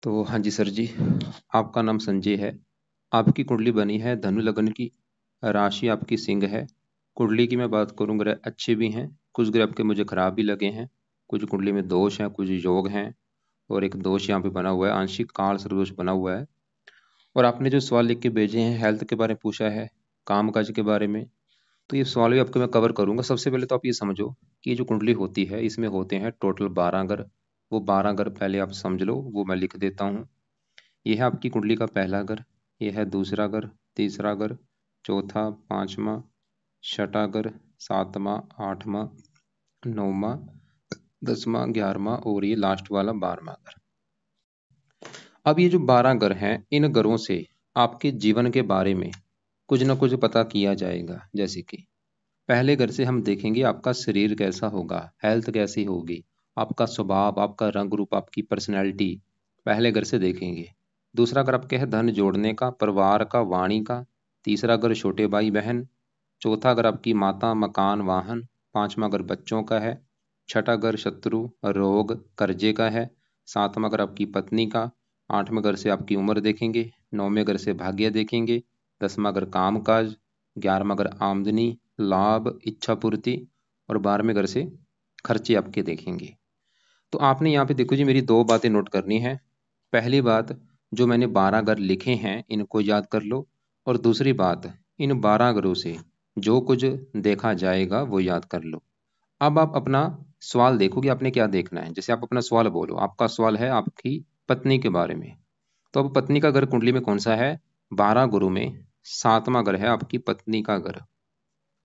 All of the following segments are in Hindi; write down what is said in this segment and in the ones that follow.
तो हाँ जी सर जी, आपका नाम संजय है। आपकी कुंडली बनी है धनु लगन की। राशि आपकी सिंह है। कुंडली की मैं बात करूँ, ग्रह अच्छे भी हैं, कुछ ग्रह आपके मुझे खराब भी लगे हैं। कुछ कुंडली में दोष हैं, कुछ योग हैं, और एक दोष यहाँ पे बना हुआ है, आंशिक काल सर्वदोष बना हुआ है। और आपने जो सवाल लिख के भेजे हैं, हेल्थ के बारे में पूछा है, काम काज के बारे में, तो ये सवाल भी आपको मैं कवर करूंगा। सबसे पहले तो आप ये समझो कि ये जो कुंडली होती है इसमें होते हैं टोटल 12 ग्रह। वो 12 ग्रह पहले आप समझ लो, वो मैं लिख देता हूँ। यह है आपकी कुंडली का पहला घर, यह है दूसरा घर, तीसरा घर, चौथा, पांचवा, छठा घर, सातवां, आठवां, नौवां, 10वां, 11वां और ये लास्ट वाला 12वां घर। अब ये जो 12 घर हैं, इन घरों से आपके जीवन के बारे में कुछ ना कुछ पता किया जाएगा। जैसे कि पहले घर से हम देखेंगे आपका शरीर कैसा होगा, हेल्थ कैसी होगी, आपका स्वभाव, आपका रंग रूप, आपकी पर्सनैलिटी पहले घर से देखेंगे। दूसरा घर आपके है धन जोड़ने का, परिवार का, वाणी का। तीसरा घर छोटे भाई बहन। चौथा घर आपकी माता, मकान, वाहन। पांचवा घर बच्चों का है। छठा घर शत्रु, रोग, कर्जे का है। सातवां घर आपकी पत्नी का। आठवें घर से आपकी उम्र देखेंगे। नौवें घर से भाग्य देखेंगे। 10वां घर काम काज। 11वां घर आमदनी, लाभ, इच्छा पूर्ति। और 12वें घर से खर्चे आपके देखेंगे। तो आपने यहाँ पे देखो जी, मेरी दो बातें नोट करनी है। पहली बात, जो मैंने 12 घर लिखे हैं इनको याद कर लो। और दूसरी बात, इन 12 घरों से जो कुछ देखा जाएगा वो याद कर लो। अब आप अपना सवाल देखो कि आपने क्या देखना है। जैसे आप अपना सवाल बोलो, आपका सवाल है आपकी पत्नी के बारे में। तो अब पत्नी का घर कुंडली में कौन सा है? 12 घरों में 7वां घर है आपकी पत्नी का घर।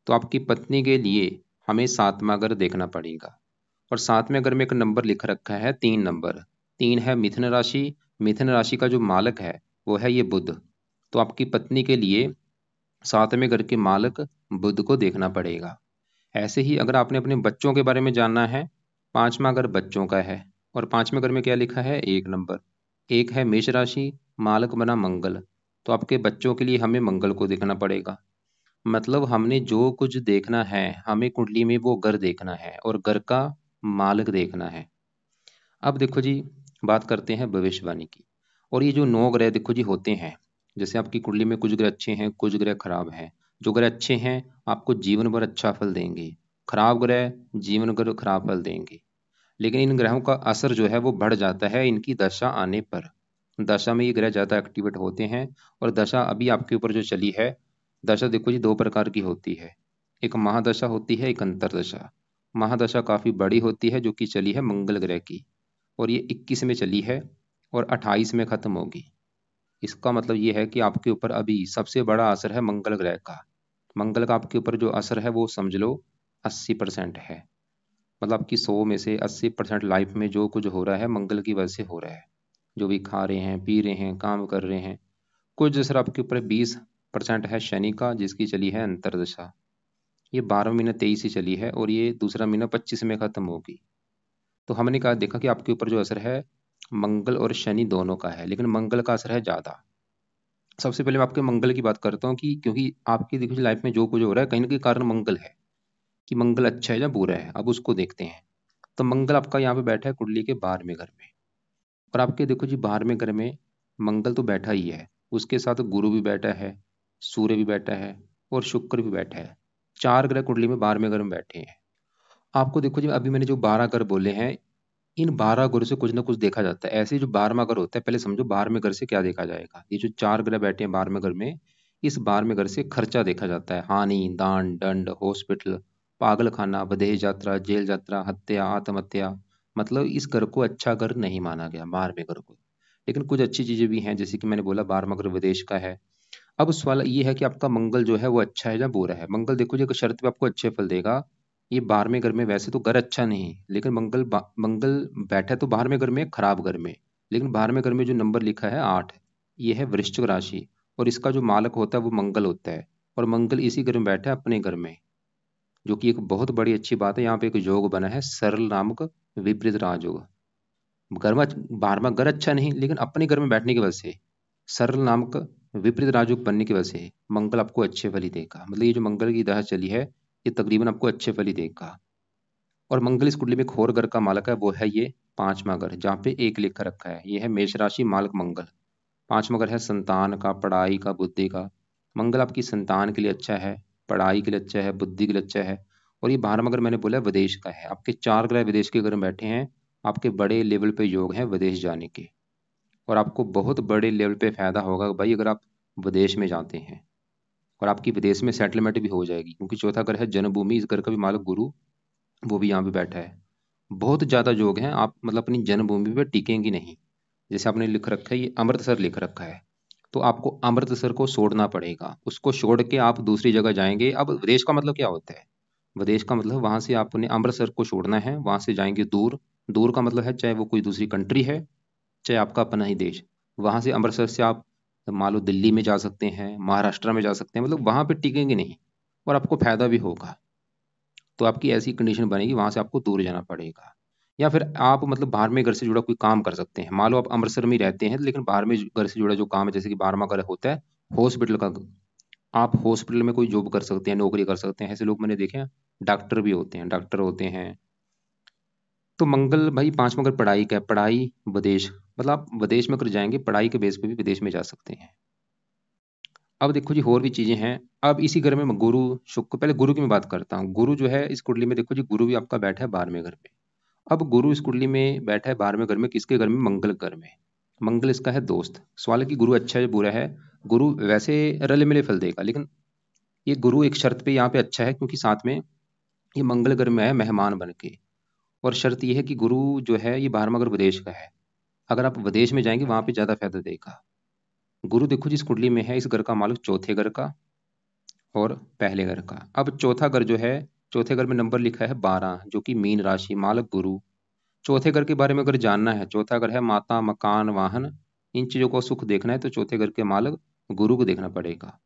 तो आपकी पत्नी के लिए हमें 7वां घर देखना पड़ेगा। और 7वें घर में एक नंबर लिख रखा है, 3 नंबर। 3 है मिथुन राशि। मिथुन राशि का जो मालक है वो है ये बुध। तो आपकी पत्नी के लिए 7वें घर के मालक बुध को देखना पड़ेगा। ऐसे ही अगर आपने अपने बच्चों के बारे में जानना है, 5वां घर बच्चों का है। और 5वें घर में क्या लिखा है? 1 नंबर। एक है मेष राशि, मालक बना मंगल। तो आपके बच्चों के लिए हमें मंगल को देखना पड़ेगा। मतलब हमने जो कुछ देखना है, हमें कुंडली में वो घर देखना है और घर का मालिक देखना है। अब देखो जी, बात करते हैं भविष्यवाणी की। और ये जो 9 ग्रह देखो जी होते हैं, जैसे आपकी कुंडली में कुछ ग्रह अच्छे हैं, कुछ ग्रह खराब हैं। जो ग्रह अच्छे हैं आपको जीवन भर अच्छा फल देंगे, खराब ग्रह जीवन भर खराब फल देंगे। लेकिन इन ग्रहों का असर जो है वो बढ़ जाता है इनकी दशा आने पर। दशा में ये ग्रह ज़्यादा एक्टिवेट होते हैं। और दशा अभी आपके ऊपर जो चली है, दशा देखो जी 2 प्रकार की होती है। एक महादशा होती है, एक अंतरदशा। महादशा काफ़ी बड़ी होती है जो कि चली है मंगल ग्रह की, और ये 21 में चली है और 28 में खत्म होगी। इसका मतलब ये है कि आपके ऊपर अभी सबसे बड़ा असर है मंगल ग्रह का। मंगल का आपके ऊपर जो असर है वो समझ लो 80% है। मतलब आपकी 100 में से 80% लाइफ में जो कुछ हो रहा है मंगल की वजह से हो रहा है। जो भी खा रहे हैं, पी रहे हैं, काम कर रहे हैं। कुछ असर आपके ऊपर 20% है शनि का, जिसकी चली है अंतरदशा। ये 12 महीना 23 से चली है और ये दूसरा महीना 25 में खत्म होगी। तो हमने कहा देखा कि आपके ऊपर जो असर है मंगल और शनि दोनों का है, लेकिन मंगल का असर है ज़्यादा। सबसे पहले मैं आपके मंगल की बात करता हूँ कि क्योंकि आपकी देखो लाइफ में जो कुछ हो रहा है कहीं ना कहीं कारण मंगल है। कि मंगल अच्छा है या बुरा है, अब उसको देखते हैं। तो मंगल आपका यहाँ पे बैठा है कुंडली के 12वें घर में। और आपके देखो जी 12वें घर में मंगल तो बैठा ही है, उसके साथ गुरु भी बैठा है, सूर्य भी बैठा है और शुक्र भी बैठा है। 4 ग्रह कुंडली में 12वें घर में बैठे हैं। आपको देखो जी, अभी मैंने जो 12 घर बोले हैं, इन 12 घरों से कुछ ना कुछ देखा जाता है। ऐसे ही जो 12वां घर होता है, पहले समझो 12वें घर से क्या देखा जाएगा। ये जो 4 ग्रह बैठे हैं 12वें घर में, इस 12वें घर से खर्चा देखा जाता है। हानि, दान, दंड, हॉस्पिटल, पागल खाना, विदेश यात्रा, जेल यात्रा, हत्या, आत्महत्या। मतलब इस घर को अच्छा घर नहीं माना गया 12वें घर को। लेकिन कुछ अच्छी चीजें भी हैं, जैसे कि मैंने बोला 12वां घर विदेश का है। अब सवाल ये है कि आपका मंगल जो है वो अच्छा है या बुरा है। मंगल देखो जी, एक शर्त पे आपको अच्छे फल देगा। ये 12वें घर में वैसे तो घर अच्छा नहीं है, लेकिन मंगल बैठा है तो 12वें घर में, खराब घर में। लेकिन 12वें घर में जो नंबर लिखा है 8, ये है वृश्चिक राशि। और इसका जो मालक होता है वो मंगल होता है। और मंगल इसी घर में बैठा है अपने घर में, जो कि एक बहुत बड़ी अच्छी बात है। यहाँ पे एक योग बना है सरल नामक विपरीत राजयोग। घर में 12वां घर अच्छा नहीं, लेकिन अपने घर में बैठने की वजह से, सरल नामक विपरीत राजयोग बनने की वजह से मंगल आपको अच्छे फल ही देगा। मतलब ये जो मंगल की दशा चली है, ये तकरीबन आपको अच्छे फल ही देगा। और मंगल इस कुंडली में खोर घर का मालक है, वो है ये पांचवा घर जहाँ पे एक लिख रखा है, ये है मेष राशि, मालक मंगल। पांचवा घर है संतान का, पढ़ाई का, बुद्धि का। मंगल आपकी संतान के लिए अच्छा है, पढ़ाई के लिए अच्छा है, बुद्धि के लिए अच्छा है। और ये 12वां घर मैंने बोला विदेश का है, आपके 4 ग्रह विदेश के घर में बैठे हैं। आपके बड़े लेवल पे योग है विदेश जाने के, और आपको बहुत बड़े लेवल पे फायदा होगा भाई अगर आप विदेश में जाते हैं। और आपकी विदेश में सेटलमेंट भी हो जाएगी, क्योंकि चौथा घर है जन्मभूमि, इस घर का भी मालिक गुरु, वो भी यहाँ पे बैठा है। बहुत ज़्यादा योग हैं, आप मतलब अपनी जन्मभूमि पे टिकेंगी नहीं। जैसे आपने लिख रखा है ये अमृतसर लिख रखा है, तो आपको अमृतसर को छोड़ना पड़ेगा, उसको छोड़ के आप दूसरी जगह जाएंगे। अब विदेश का मतलब क्या होता है? विदेश का मतलब वहां से आपने अमृतसर को छोड़ना है, वहां से जाएंगे दूर। दूर का मतलब है चाहे वो कोई दूसरी कंट्री है, चाहे आपका अपना ही देश। वहां से अमृतसर से आप मान लो दिल्ली में जा सकते हैं, महाराष्ट्र में जा सकते हैं, मतलब वहां पे टिकेंगे नहीं और आपको फायदा भी होगा। तो आपकी ऐसी कंडीशन बनेगी, वहां से आपको दूर जाना पड़ेगा। या फिर आप मतलब बाहर में घर से जुड़ा कोई काम कर सकते हैं। मान लो आप अमृतसर में ही रहते हैं, लेकिन बाहर में घर से जुड़ा जो काम है, जैसे कि 12वां घर होता है हॉस्पिटल का, आप हॉस्पिटल में कोई जॉब कर सकते हैं, नौकरी कर सकते हैं। ऐसे लोग मैंने देखे हैं। डॉक्टर भी होते हैं, डॉक्टर होते हैं। तो मंगल भाई 5वां घर पढ़ाई का है, पढ़ाई विदेश, मतलब आप विदेश में अगर जाएंगे पढ़ाई के बेस पे भी विदेश में जा सकते हैं। अब देखो जी और भी चीजें हैं। अब इसी घर में गुरु शुक्र, पहले गुरु की मैं बात करता हूँ। गुरु जो है इस कुंडली में देखो जी, गुरु भी आपका बैठा है 12वें घर में। अब गुरु इस कुंडली में बैठा है 12वें घर में, किसके घर में? मंगल घर में। मंगल इसका है दोस्त। सवाल है कि गुरु अच्छा है बुरा है? गुरु वैसे रले मिले फल देगा, लेकिन ये गुरु एक शर्त पे यहाँ पे अच्छा है, क्योंकि साथ में ये मंगल घर में है मेहमान बन के। और शर्त ये है कि गुरु जो है ये 12वां घर विदेश का है, अगर आप विदेश में जाएंगे वहां पे ज्यादा फायदा देगा। गुरु देखो जिस कुंडली में है, इस घर का मालिक चौथे घर का और पहले घर का। अब चौथा घर जो है, चौथे घर में नंबर लिखा है 12, जो कि मीन राशि, मालक गुरु। चौथे घर के बारे में अगर जानना है, चौथा घर है माता, मकान, वाहन, इन चीजों को सुख देखना है तो चौथे घर के मालक गुरु को देखना पड़ेगा।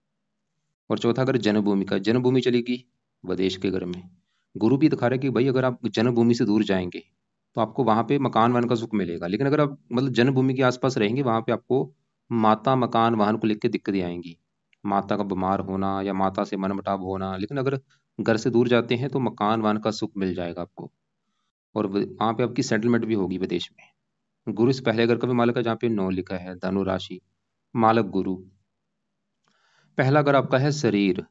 और चौथा घर जन्मभूमि का, जन्मभूमि चलेगी विदेश के घर में। गुरु भी दिखा रहा है कि भाई अगर आप जन्मभूमि से दूर जाएंगे तो आपको वहां पे मकान वाहन का सुख मिलेगा, लेकिन अगर आप मतलब जन्मभूमि के आसपास रहेंगे वहां पे आपको माता, मकान, वाहन को लेकर दिक्कतें आएंगी। माता का बीमार होना या माता से मनमुटाव होना। लेकिन अगर घर से दूर जाते हैं तो मकान वाहन का सुख मिल जाएगा आपको, और वहां पे आपकी सेटलमेंट भी होगी विदेश में। गुरु इस पहले घर का भी मालक है, जहाँ पे 9 लिखा है, धनु राशि, मालक गुरु। पहला घर आपका है शरीर,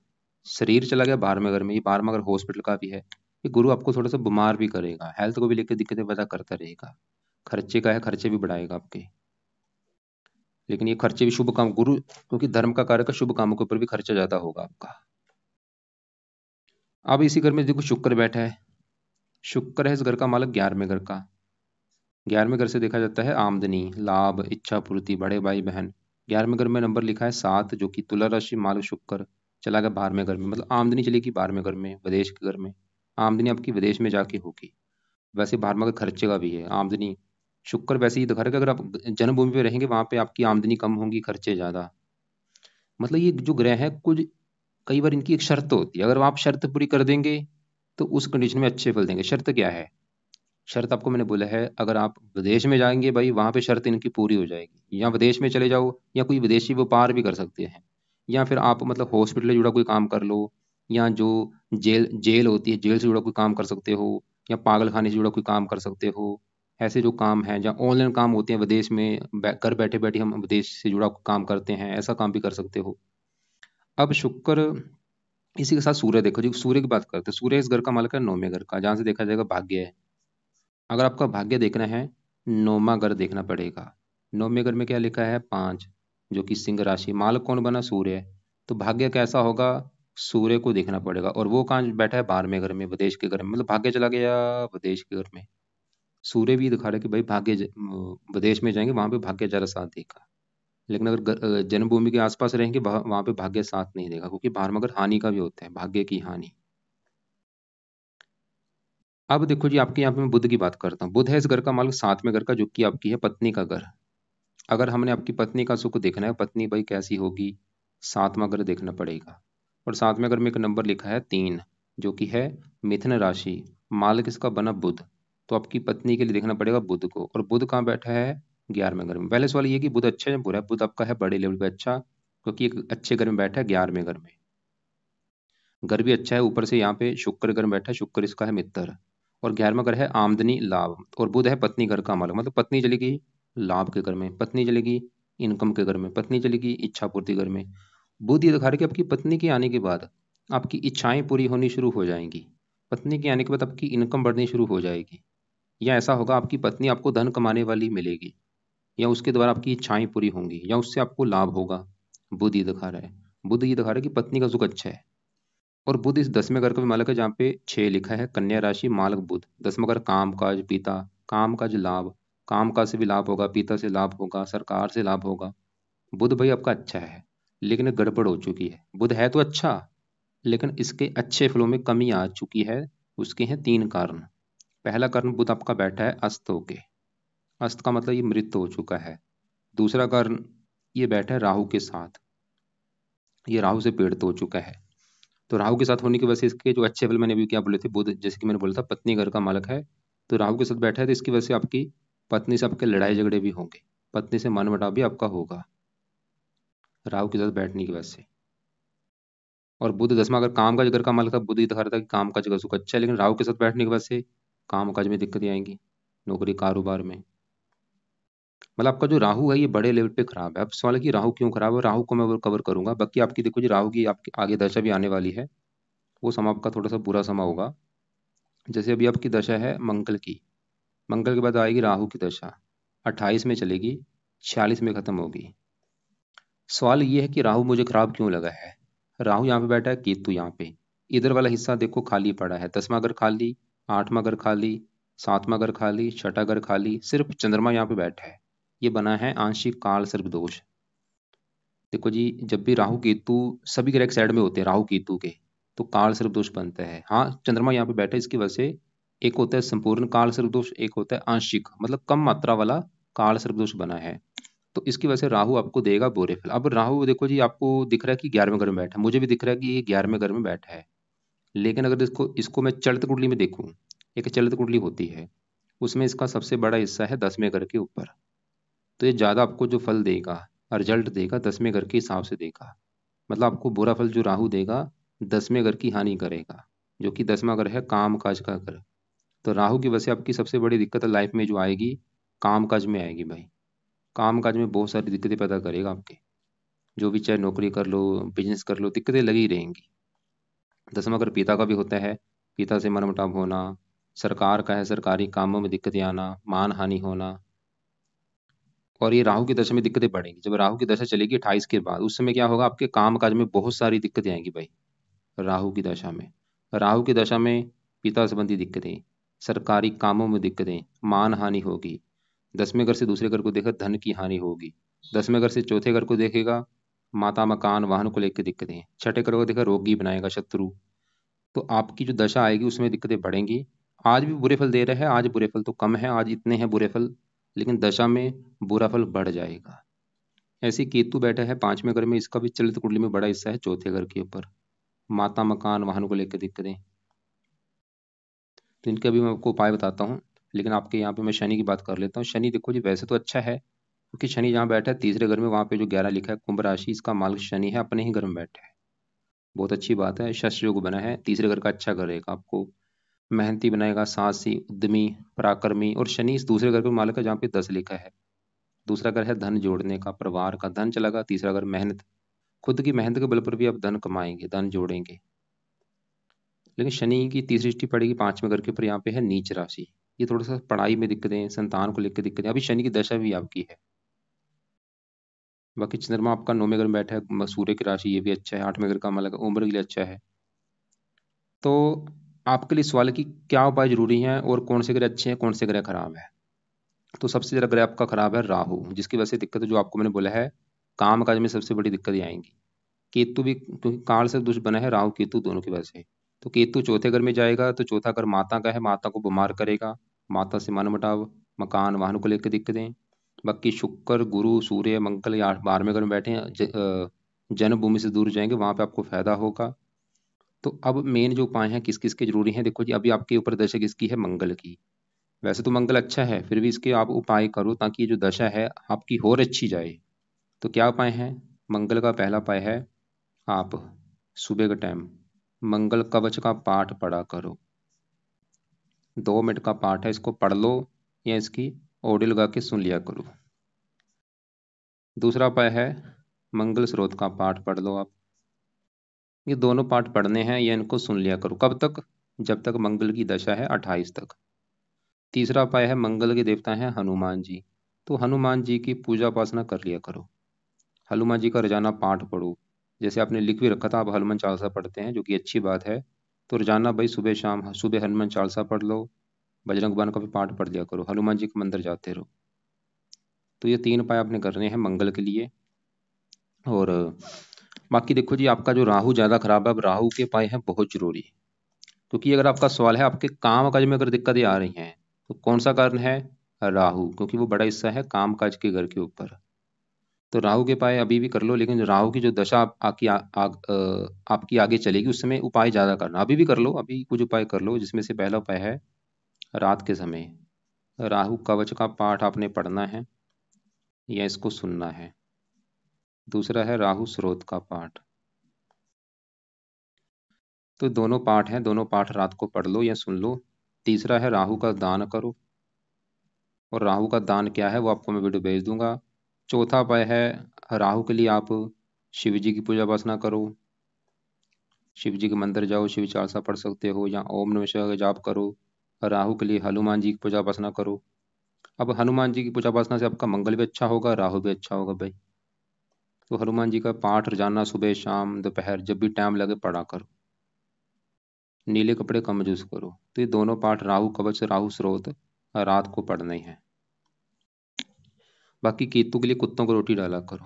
शरीर चला गया 12वें घर में, ये 12वां घर हॉस्पिटल का भी है। ये गुरु आपको थोड़ा सा बीमार भी करेगा, हेल्थ को भी लेकर दिक्कतें पैदा करता रहेगा। खर्चे का है, खर्चे भी बढ़ाएगा आपके। लेकिन ये खर्चे भी शुभ काम, गुरु क्योंकि धर्म का कार्य का, शुभ कामों के ऊपर भी खर्चा ज्यादा होगा आपका। अब इसी घर में देखो शुक्र बैठा है। शुक्र है इस घर का मालक 11वें घर का। 11वें घर से देखा जाता है आमदनी, लाभ, इच्छा पूर्ति, बड़े भाई बहन। 11वें घर में नंबर लिखा है 7, जो कि तुला राशि, मालक शुक्र। चला गया 12वें घर में, मतलब आमदनी चलेगी 12वें घर में, विदेश के घर में। आमदनी आपकी विदेश में जाके होगी। वैसे 12वां घर खर्चे का भी है, आमदनी। शुक्र वैसे ही दिखा रहा है कि अगर आप जन्मभूमि पे रहेंगे वहां पे आपकी आमदनी कम होगी, खर्चे ज्यादा। मतलब ये जो ग्रह है कुछ, कई बार इनकी एक शर्त होती है, अगर आप शर्त पूरी कर देंगे तो उस कंडीशन में अच्छे फल देंगे। शर्त क्या है? शर्त आपको मैंने बोला है, अगर आप विदेश में जाएंगे भाई वहां पे शर्त इनकी पूरी हो जाएगी। या विदेश में चले जाओ, या कोई विदेशी व्यापार भी कर सकते हैं, या फिर आप मतलब हॉस्पिटल से जुड़ा कोई काम कर लो, या जो जेल जेल होती है जेल से जुड़ा कोई काम कर सकते हो, या पागल खाने से जुड़ा कोई काम कर सकते हो। ऐसे जो काम है, या ऑनलाइन काम होते हैं विदेश में, घर बैठे बैठे हम विदेश से जुड़ा काम करते हैं, ऐसा काम भी कर सकते हो। अब शुक्र, इसी के साथ सूर्य देखो जी, सूर्य की बात करते हैं। सूर्य इस घर का मालिक है 9वें घर का, जहां से देखा जाएगा भाग्य है। अगर आपका भाग्य देखना है, 9वां घर देखना पड़ेगा। 9वें घर में क्या लिखा है? 5, जो कि सिंह राशि, मालक कौन बना? सूर्य। तो भाग्य कैसा होगा? सूर्य को देखना पड़ेगा, और वो कहाँ बैठा है? 12वें घर में, विदेश के घर में, मतलब भाग्य चला गया विदेश के घर में। सूर्य भी दिखा रहा है कि भाई विदेश में जाएंगे वहां पे भाग्य जरा साथ देगा। लेकिन अगर जन्मभूमि के आसपास रहेंगे वहां पे भाग्य साथ नहीं देगा, क्योंकि 12वां घर हानि का भी होता है, भाग्य की हानि। अब देखो जी, आपके यहाँ पे मैं बुध की बात करता हूँ। बुध है इस घर का मालिक 7वें घर का, जो कि आपकी है पत्नी का घर। अगर हमने आपकी पत्नी का सुख देखना है, पत्नी भाई कैसी होगी, 7वां घर देखना पड़ेगा। और 7वें घर में एक नंबर लिखा है 3, जो कि है मिथुन राशि, मालिक इसका बना बुध। तो आपकी पत्नी के लिए देखना पड़ेगा बुध को। और बुध कहाँ बैठा है? 11वें घर में। पहले सवाल ये कि बुध अच्छा है या बुरा है? बुध आपका है बड़े लेवल पे अच्छा, क्योंकि एक अच्छे घर में बैठा है 11वें घर में। घर भी अच्छा है, ऊपर से यहाँ पे शुक्र घर में बैठा है, शुक्र इसका है मित्र। और 11वां घर है आमदनी लाभ, और बुध है पत्नी घर का मालक, मतलब पत्नी चलेगी लाभ के घर में, पत्नी चलेगी इनकम के घर में, पत्नी चलेगी इच्छा पूर्ति घर में। बुध ये दिखा रहा है कि आपकी पत्नी के आने के बाद आपकी इच्छाएं पूरी होनी शुरू हो जाएंगी, पत्नी के आने के बाद आपकी इनकम बढ़नी शुरू हो जाएगी, या ऐसा होगा आपकी पत्नी आपको धन कमाने वाली मिलेगी, या उसके द्वारा आपकी इच्छाएं पूरी होंगी, या उससे आपको लाभ होगा। बुध ये दिखा रहा है, बुध ये दिखा रहा है कि पत्नी का सुख अच्छा है। और बुध इस 10वें घर का भी मालक है, जहाँ पे 6 लिखा है, कन्या राशि मालक बुध। 10वां घर काम काज पिता, काम काज लाभ, काम काज से भी लाभ होगा, पिता से लाभ होगा, सरकार से लाभ होगा। बुध भाई आपका अच्छा है, लेकिन गड़बड़ हो चुकी है। बुध है तो अच्छा, लेकिन इसके अच्छे फलों में कमी आ चुकी है। उसके हैं 3 कारण। पहला कारण, बुध आपका बैठा है अस्त होके, अस्त का मतलब ये मृत हो चुका है। दूसरा कारण, ये बैठा है राहु के साथ, ये राहु से पीड़ित हो चुका है। तो राहु के साथ होने की वजह से इसके जो अच्छे फल मैंने अभी क्या बोले थे, बुध जैसे कि मैंने बोला था पत्नी घर का मालक है, तो राहु के साथ बैठा है, तो इसकी वजह से आपकी पत्नी से आपके लड़ाई झगड़े भी होंगे, पत्नी से मनमुटाव भी आपका होगा राहु के साथ बैठने की वजह से। और बुध 10वां अगर काम काज घर का मालक था, बुध ये दिखा रहा था कि काम काज का सुख अच्छा है, लेकिन राहु के साथ बैठने की वजह से काम काज में दिक्कतें आएंगी, नौकरी कारोबार में। मतलब आपका जो राहु है ये बड़े लेवल पे खराब है। अब सवाल है कि राहु क्यों खराब है, राहु को मैं वो कवर करूंगा। बाकी आपकी देखो जी, राहु की आपकी आगे दशा भी आने वाली है, वो समय आपका थोड़ा सा बुरा समय होगा। जैसे अभी आपकी दशा है मंगल की, मंगल के बाद आएगी राहु की दशा, 28 में चलेगी, 46 में खत्म होगी। सवाल ये है कि राहु मुझे खराब क्यों लगा है। राहु यहाँ पे बैठा है, केतु यहाँ पे, इधर वाला हिस्सा देखो खाली पड़ा है, 10वां घर खाली, 8वां घर खाली, 7वां घर खाली, 6ठा घर खाली, सिर्फ चंद्रमा यहाँ पे बैठा है। ये बना है आंशिक काल सर्प दोष। देखो जी, जब भी राहु केतु सभी ग्रह एक साइड में होते हैं राहु केतु के, तो काल सर्प दोष बनता है। हाँ, चंद्रमा यहाँ पे बैठा है, इसकी वजह से एक होता है संपूर्ण काल सर्प दोष, एक होता है आंशिक, मतलब कम मात्रा वाला काल सर्प दोष बना है। तो इसकी वजह से राहु आपको देगा बुरे फल। अब राहु देखो जी, आपको दिख रहा है कि 11वें घर में बैठा है, मुझे भी दिख रहा है कि ये 11वें घर में बैठा है, लेकिन अगर इसको इसको मैं चलित कुंडली में देखूं, एक चलित कुंडली होती है, उसमें इसका सबसे बड़ा हिस्सा है 10वें घर के ऊपर, तो ये ज़्यादा आपको जो फल देगा, रिजल्ट देगा, 10वें घर के हिसाब से देगा। मतलब आपको बुरा फल जो राहु देगा, 10वें घर की हानि करेगा, जो कि 10वां घर है काम काज का घर। तो राहु की वजह से आपकी सबसे बड़ी दिक्कत लाइफ में जो आएगी, काम काज में आएगी भाई। काम काज में बहुत सारी दिक्कतें पैदा करेगा आपके, जो भी चाहे नौकरी कर लो, बिजनेस कर लो, दिक्कतें लगी रहेंगी। 10वां घर पिता का भी होता है, पिता से मनमुटाव होना, सरकार का है, सरकारी कामों में दिक्कतें आना, मान हानि होना। और ये राहु की दशा में दिक्कतें बढ़ेंगी। जब राहु की दशा चलेगी 28 के बाद, उस समय क्या होगा, आपके काम काज में बहुत सारी दिक्कतें आएंगी भाई। राहु की दशा में, राहु की दशा में पिता संबंधी दिक्कतें, सरकारी कामों में दिक्कतें, मान हानि होगी। 10वें घर से दूसरे घर को देखा, धन की हानि होगी। 10वें घर से चौथे घर को देखेगा, माता मकान वाहन को लेकर दिक्कतें। छठे घर को देखा, रोगी बनाएगा शत्रु। तो आपकी जो दशा आएगी उसमें दिक्कतें बढ़ेंगी। आज भी बुरे फल दे रहे हैं, आज बुरे फल तो कम है, आज इतने हैं बुरे फल, लेकिन दशा में बुरा फल बढ़ जाएगा। ऐसे ही केतु बैठा है 5वें घर में, इसका भी चलित कुंडली में बड़ा हिस्सा है चौथे घर के ऊपर, माता मकान वाहन को लेकर दिक्कतें। तो इनके अभी मैं आपको उपाय बताता हूँ, लेकिन आपके यहाँ पे मैं शनि की बात कर लेता हूँ। शनि देखो जी, वैसे तो अच्छा है, क्योंकि शनि जहाँ बैठा है तीसरे घर में, वहाँ पे जो 11 लिखा है कुंभ राशि, इसका मालिक शनि है, अपने ही घर में बैठा है। बहुत अच्छी बात है, शश योग बना है, तीसरे घर का अच्छा करेगा आपको, मेहनती बनाएगा, साहसी, उद्यमी, पराक्रमी। और शनि इस दूसरे घर के मालिक है जहाँ पे 10 लिखा है। दूसरा घर है धन जोड़ने का, परिवार का धन चलागा। तीसरा घर मेहनत, खुद की मेहनत के बल पर भी आप धन कमाएंगे, धन जोड़ेंगे। लेकिन शनि की तीसरी दृष्टि पड़ेगी 5वें घर के ऊपर, यहाँ पे है नीच राशि। ये थोड़ा सा पढ़ाई में दिक्कतें, संतान को लेकर दिक्कतें, अभी शनि की दशा भी आपकी है। बाकी चंद्रमा आपका 9वें घर में बैठा है, सूर्य की राशि, ये भी अच्छा है। 8वें घर का मालक उम्र के लिए अच्छा है। तो आपके लिए सवाल है कि क्या उपाय जरूरी हैं और कौन से ग्रह अच्छे हैं, कौन से ग्रह खराब है। तो सबसे ज्यादा ग्रह आपका खराब है राहु, जिसकी वजह से दिक्कत जो आपको मैंने बोला है, काम काज में सबसे बड़ी दिक्कतें आएंगी। केतु भी, क्योंकि काल से दुष्ट बना है राहु केतु दोनों की वजह से। तो केतु चौथे घर में जाएगा, तो चौथा घर माता का है, माता को बीमार करेगा, माता से मनमुटाव, मकान वाहन को लेकर दिक्कतें। बाकी शुक्र गुरु सूर्य मंगल या 12वें घर में बैठे हैं, जन्मभूमि से दूर जाएंगे, वहां पे आपको फायदा होगा। तो अब मेन जो उपाय हैं किस किस के जरूरी हैं, देखो जी, अभी आपके ऊपर दशा किसकी है, मंगल की। वैसे तो मंगल अच्छा है, फिर भी इसके आप उपाय करो ताकि ये जो दशा है आपकी और अच्छी जाए। तो क्या उपाय है, मंगल का पहला उपाय है, आप सुबह के टाइम मंगल कवच का पाठ पढ़ा करो। 2 मिनट का पाठ है, इसको पढ़ लो या इसकी ऑडियो लगा के सुन लिया करो। दूसरा उपाय है मंगल स्रोत का पाठ पढ़ लो आप। ये दोनों पाठ पढ़ने हैं या इनको सुन लिया करो। कब तक? जब तक मंगल की दशा है 28 तक। तीसरा उपाय है मंगल के देवता हैं हनुमान जी, तो हनुमान जी की पूजा उपासना कर लिया करो। हनुमान जी का रोजाना पाठ पढ़ो। जैसे आपने लिख भी रखा था आप हनुमान चालीसा पढ़ते हैं, जो कि अच्छी बात है। तो रोजाना भाई सुबह शाम सुबह हनुमान चालीसा पढ़ लो, बजरंग बाण का भी पाठ पढ़ लिया करो, हनुमान जी के मंदिर जाते रहो। तो ये 3 उपाय आपने करने हैं मंगल के लिए। और बाकी देखो जी, आपका जो राहु ज़्यादा खराब है, अब राहु के उपाय हैं बहुत जरूरी। क्योंकि अगर आपका सवाल है आपके काम काज में अगर दिक्कतें आ रही हैं, तो कौन सा कारण है? राहु, क्योंकि वो बड़ा हिस्सा है काम काज के घर के ऊपर। तो राहु के उपाय अभी भी कर लो, लेकिन राहु की जो दशा आपकी आगे चलेगी उस समय उपाय ज़्यादा करना। अभी भी कर लो, अभी कुछ उपाय कर लो, जिसमें से पहला उपाय है रात के समय राहु कवच का पाठ आपने पढ़ना है या इसको सुनना है। दूसरा है राहु स्रोत का पाठ। तो दोनों पाठ हैं, दोनों पाठ रात को पढ़ लो या सुन लो। तीसरा है राहु का दान करो, और राहु का दान क्या है वो आपको मैं वीडियो भेज दूंगा। चौथा उपाय है राहु के लिए आप शिव जी की पूजा उपासना करो। शिव जी के मंदिर जाओ, शिव चालीसा पढ़ सकते हो, या ओम नमः शिवाय का जाप करो। राहु के लिए हनुमान जी की पूजा उपासना करो। अब हनुमान जी की पूजा उपासना से आपका मंगल भी अच्छा होगा, राहु भी अच्छा होगा भाई। तो हनुमान जी का पाठ रोजाना सुबह शाम दोपहर जब भी टाइम लगे पढ़ा करो। नीले कपड़े कम यूज करो। तो ये दोनों पाठ राहु कवच राहु स्रोत रात को पढ़ने हैं। बाकी केतु के लिए कुत्तों को रोटी डाला करो।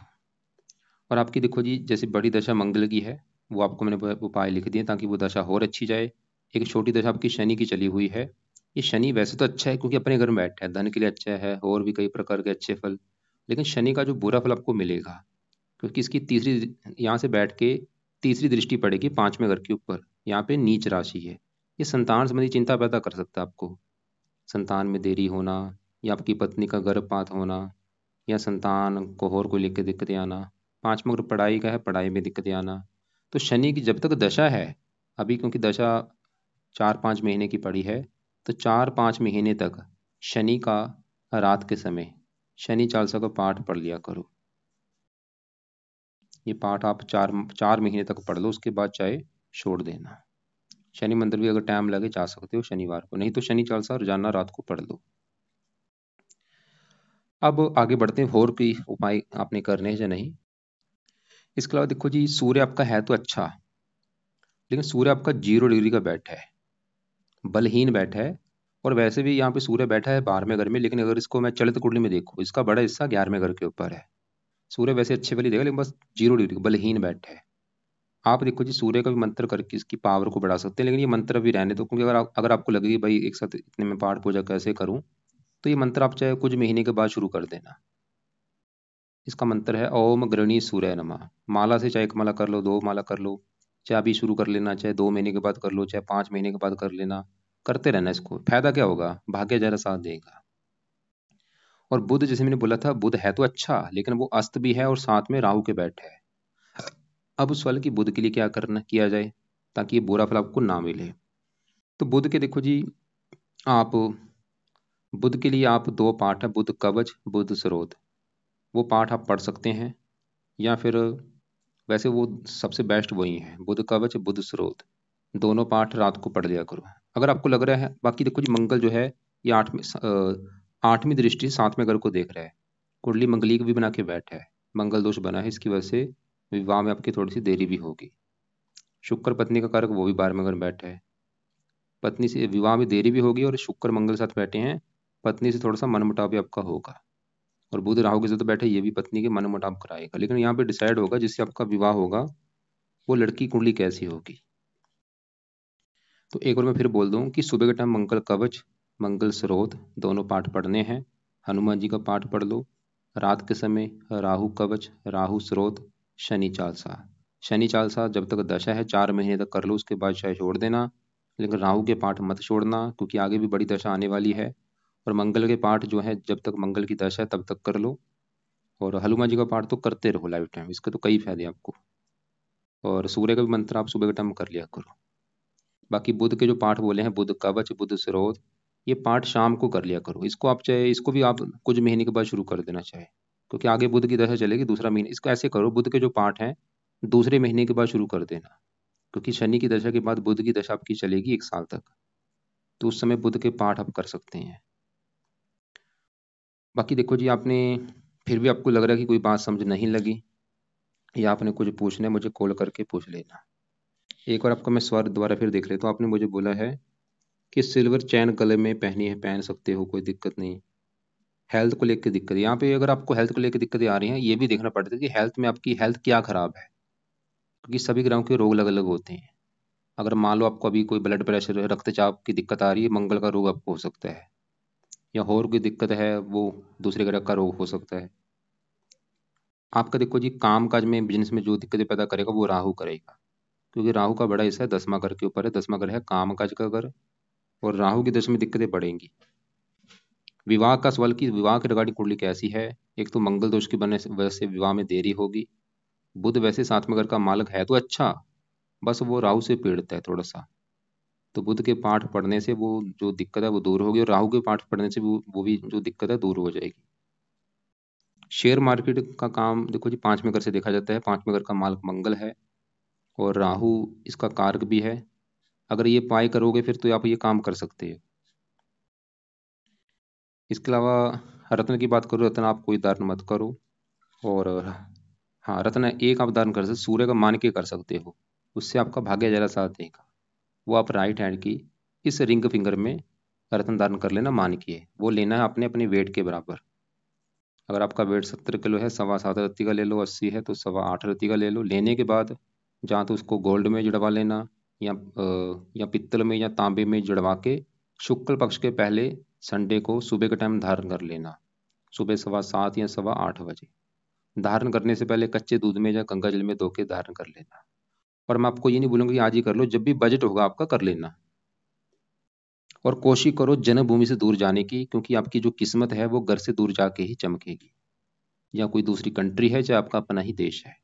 और आपकी देखो जी, जैसे बड़ी दशा मंगल की है, वो आपको मैंने उपाय लिख दिए ताकि वो दशा और अच्छी जाए। एक छोटी दशा आपकी शनि की चली हुई है। ये शनि वैसे तो अच्छा है क्योंकि अपने घर में बैठा है, धन के लिए अच्छा है और भी कई प्रकार के अच्छे फल। लेकिन शनि का जो बुरा फल आपको मिलेगा, क्योंकि इसकी तीसरी यहाँ से बैठ के तीसरी दृष्टि पड़ेगी 5वें घर के ऊपर। यहाँ पे नीच राशि है। ये संतान संबंधी चिंता पैदा कर सकता है आपको। संतान में देरी होना, या आपकी पत्नी का गर्भपात होना, या संतान को और कोई लेकर दिक्कतें आना। 5वां ग्रुप पढ़ाई का है, पढ़ाई में दिक्कतें आना। तो शनि की जब तक दशा है अभी, क्योंकि दशा 4-5 महीने की पड़ी है, तो 4-5 महीने तक शनि का रात के समय शनि चालीसा का पाठ पढ़ लिया करो। ये पाठ आप 4 महीने तक पढ़ लो, उसके बाद चाहे छोड़ देना। शनि मंदिर भी अगर टाइम लगे जा सकते हो शनिवार को, नहीं तो शनि चालीसा रोजाना रात को पढ़ लो। अब आगे बढ़ते हैं, और कोई उपाय आपने करने हैं या नहीं। इसके अलावा देखो जी, सूर्य आपका है तो अच्छा, लेकिन सूर्य आपका 0 डिग्री का बैठा है, बलहीन बैठा है। और वैसे भी यहाँ पे सूर्य बैठा है 12वें घर में, लेकिन अगर इसको मैं चलित कुंडली में देखूँ, इसका बड़ा हिस्सा 11वें घर के ऊपर है। सूर्य वैसे अच्छे वाली देगा, लेकिन बस 0 डिग्री बलहीन बैठा है। आप देखो जी, सूर्य का भी मंत्र करके इसकी पावर को बढ़ा सकते हैं, लेकिन ये मंत्र भी रहने दो, क्योंकि अगर आपको लगे कि भाई एक साथ इतने में पाठ पूजा कैसे करूं, तो ये मंत्र आप चाहे कुछ महीने के बाद शुरू कर देना। इसका मंत्र है ओम गृणी सूर्य नमः। माला से चाहे 1 माला कर लो, 2 माला कर लो, चाहे अभी शुरू कर लेना, चाहे 2 महीने के बाद कर लो, चाहे 5 महीने के बाद कर लेना। करते रहना इसको, फायदा क्या होगा, भाग्य जरा साथ देगा। और बुध, जैसे मैंने बोला था, बुध है तो अच्छा, लेकिन वो अस्त भी है और साथ में राहु के बैठे है। अब उस वाले की बुध के लिए क्या करना किया जाए ताकि ये बुरा फल आपको ना मिले। तो बुध के देखो जी, आप बुध के लिए आप 2 पाठ है, बुध कवच बुध स्रोत, वो पाठ आप पढ़ सकते हैं। या फिर वैसे वो सबसे बेस्ट वही है, बुध कवच बुध स्रोत, दोनों पाठ रात को पढ़ लिया करो अगर आपको लग रहा है। बाकी देखो जी, मंगल जो है ये 8वीं दृष्टि 7वें घर को देख रहा है। कुंडली मंगली को भी बना के बैठा है, मंगल दोष बना है, इसकी वजह से विवाह में आपकी थोड़ी सी देरी भी होगी। शुक्र पत्नी का कारक, वो भी 12वें घर में बैठा है। पत्नी से विवाह में देरी भी होगी, और शुक्र मंगल साथ बैठे हैं, पत्नी से थोड़ा सा मनमुटाव भी आपका होगा। और बुध राहु के साथ बैठे, ये भी पत्नी के मनमुटाव कराएगा। लेकिन यहाँ पे डिसाइड होगा जिससे आपका विवाह होगा वो लड़की कुंडली कैसी होगी। तो एक बार मैं फिर बोल दूं कि सुबह के टाइम मंगल कवच मंगल स्रोत दोनों पाठ पढ़ने हैं। हनुमान जी का पाठ पढ़ लो। रात के समय राहु कवच राहु स्रोत शनि चालसा। शनि चालसा जब तक दशा है 4 महीने तक कर लो, उसके बाद शायद छोड़ देना। लेकिन राहु के पाठ मत छोड़ना, क्योंकि आगे भी बड़ी दशा आने वाली है। और मंगल के पाठ जो है जब तक मंगल की दशा है तब तक कर लो। और हनुमान जी का पाठ तो करते रहो लाइफ टाइम, इसके तो कई फायदे आपको। और सूर्य का भी मंत्र आप सुबह के टाइम कर लिया करो। बाकी बुध के जो पाठ बोले हैं, बुध कवच बुध स्रोत ये पाठ शाम को कर लिया करो। इसको आप चाहे इसको भी आप कुछ महीने के बाद शुरू कर देना चाहे, क्योंकि आगे बुध की दशा चलेगी दूसरा महीना। इसको ऐसे करो, बुध के जो पाठ हैं दूसरे महीने के बाद शुरू कर देना, क्योंकि शनि की दशा के बाद बुध की दशा आपकी चलेगी 1 साल तक, तो उस समय बुध के पाठ आप कर सकते हैं। बाकी देखो जी, आपने फिर भी आपको लग रहा है कि कोई बात समझ नहीं लगी या आपने कुछ पूछना है, मुझे कॉल करके पूछ लेना। एक बार आपका मैं स्वर दोबारा फिर देख लेता हूँ। आपने मुझे बोला है कि सिल्वर चैन गले में पहनी है, पहन सकते हो, कोई दिक्कत नहीं। हेल्थ को लेकर दिक्कत, यहाँ पे अगर आपको हेल्थ को लेकर दिक्कतें आ रही हैं, ये भी देखना पड़ता है कि हेल्थ में आपकी हेल्थ क्या खराब है, क्योंकि सभी ग्रहों के रोग अलग अलग होते हैं। अगर मान लो आपको अभी कोई ब्लड प्रेशर, रक्तचाप की दिक्कत आ रही है, मंगल का रोग आपको हो सकता है, या और कोई दिक्कत है वो दूसरे ग्रह का रोग हो सकता है। आपका देखो जी, काम काज में, बिजनेस में जो दिक्कतें पैदा करेगा वो राहु करेगा, क्योंकि राहु का बड़ा हिस्सा है 10वां घर के ऊपर है। 10वां घर है काम काज का घर, और राहु की दशा में दिक्कतें बढ़ेंगी। विवाह का सवाल, की विवाह की रिगार्डिंग कुंडली कैसी है। एक तो मंगल दोष की वजह से विवाह में देरी होगी। बुध वैसे 7वें घर का मालक है तो अच्छा, बस वो राहु से पीड़ित है थोड़ा सा, तो बुध के पाठ पढ़ने से वो जो दिक्कत है वो दूर होगी, और राहु के पाठ पढ़ने से वो भी जो दिक्कत है दूर हो जाएगी। शेयर मार्केट का काम देखो जी, 5वें घर से देखा जाता है। 5वें घर का मालक मंगल है और राहु इसका कारक भी है। अगर ये पाए करोगे फिर तो आप ये काम कर सकते हो। इसके अलावा रत्न की बात करो, रत्न आप कोई धारण मत करो। और हाँ, रत्न एक आप धारण कर सकते, सूर्य का मान के कर सकते हो, उससे आपका भाग्य ज़्यादा साथ देगा। वो आप राइट हैंड की इस रिंग फिंगर में रत्न धारण कर लेना, मान के वो लेना है अपने अपने वेट के बराबर। अगर आपका वेट 70 किलो है, 7.25 रत्ती का ले लो, 80 है तो 8.25 रत्ती का ले लो। लेने के बाद जहाँ तो उसको गोल्ड में जड़वा लेना, या पित्तल में या तांबे में जड़वा के शुक्ल पक्ष के पहले संडे को सुबह के टाइम धारण कर लेना, सुबह 7:15 या 8:15 बजे। धारण करने से पहले कच्चे दूध में या गंगा जल में धो के धारण कर लेना। और मैं आपको ये नहीं बोलूँगा कि आज ही कर लो, जब भी बजट होगा आपका कर लेना। और कोशिश करो जन्मभूमि से दूर जाने की, क्योंकि आपकी जो किस्मत है वो घर से दूर जाके ही चमकेगी, या कोई दूसरी कंट्री है चाहे आपका अपना ही देश है।